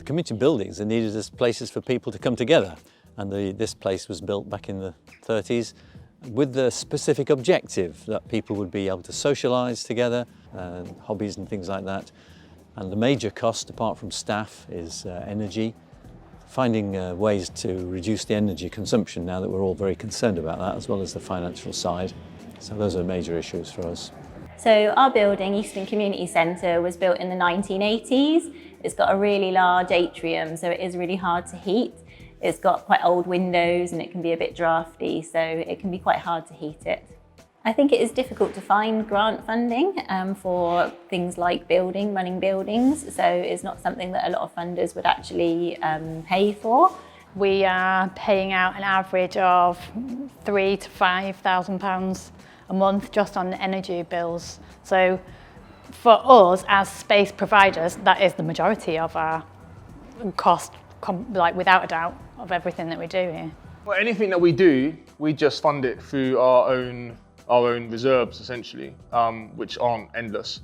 community buildings are needed as places for people to come together, and this place was built back in the 30s with the specific objective that people would be able to socialise together, hobbies and things like that. And the major cost, apart from staff, is energy. Finding ways to reduce the energy consumption now that we're all very concerned about that, as well as the financial side. So those are major issues for us. So our building, Easton Community Centre, was built in the 1980s. It's got a really large atrium, so it is really hard to heat. It's got quite old windows and it can be a bit drafty, so it can be quite hard to heat it. I think it is difficult to find grant funding for things like running buildings, so it's not something that a lot of funders would actually pay for. We are paying out an average of £3,000 to £5,000 a month just on energy bills. So for us as space providers, that is the majority of our cost, like without a doubt, of everything that we do here. Well, anything that we do, we just fund it through our own reserves, essentially, which aren't endless.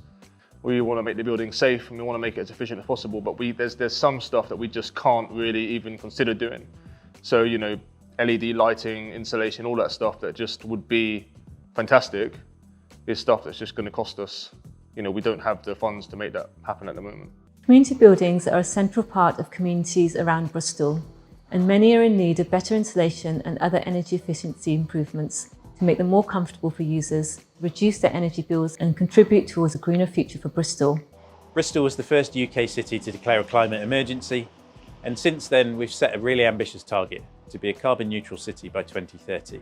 We want to make the building safe and we want to make it as efficient as possible, but there's some stuff that we just can't really even consider doing. So, you know, LED lighting, insulation, all that stuff that just would be fantastic is stuff that's just going to cost us. You know, we don't have the funds to make that happen at the moment. Community buildings are a central part of communities around Bristol, and many are in need of better insulation and other energy efficiency improvements to make them more comfortable for users, reduce their energy bills and contribute towards a greener future for Bristol. Bristol was the first UK city to declare a climate emergency, and since then we've set a really ambitious target to be a carbon neutral city by 2030.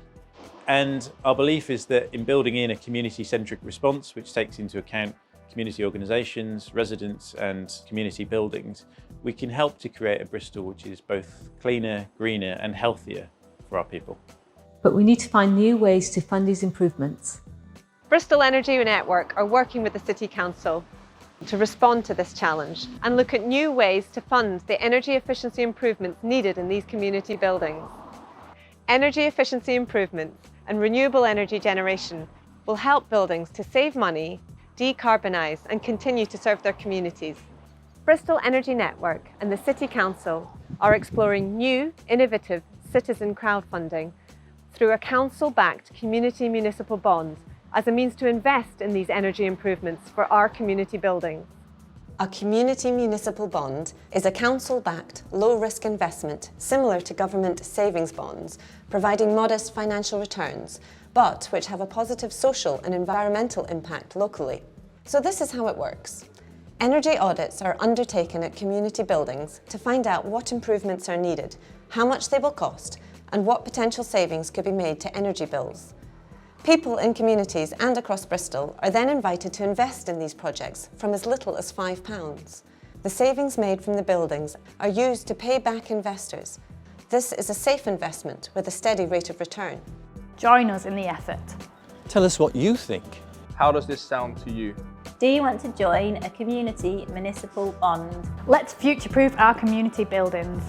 And our belief is that in building in a community-centric response, which takes into account community organisations, residents and community buildings, we can help to create a Bristol which is both cleaner, greener and healthier for our people. But we need to find new ways to fund these improvements. Bristol Energy Network are working with the City Council to respond to this challenge and look at new ways to fund the energy efficiency improvements needed in these community buildings. Energy efficiency improvements and renewable energy generation will help buildings to save money, decarbonise and continue to serve their communities. Bristol Energy Network and the City Council are exploring new, innovative citizen crowdfunding through a council-backed community municipal bond as a means to invest in these energy improvements for our community buildings. A community municipal bond is a council-backed, low-risk investment similar to government savings bonds, providing modest financial returns, but which have a positive social and environmental impact locally. So this is how it works. Energy audits are undertaken at community buildings to find out what improvements are needed, how much they will cost, and what potential savings could be made to energy bills. People in communities and across Bristol are then invited to invest in these projects from as little as £5. The savings made from the buildings are used to pay back investors. This is a safe investment with a steady rate of return. Join us in the effort. Tell us what you think. How does this sound to you? Do you want to join a community municipal bond? Let's future-proof our community buildings.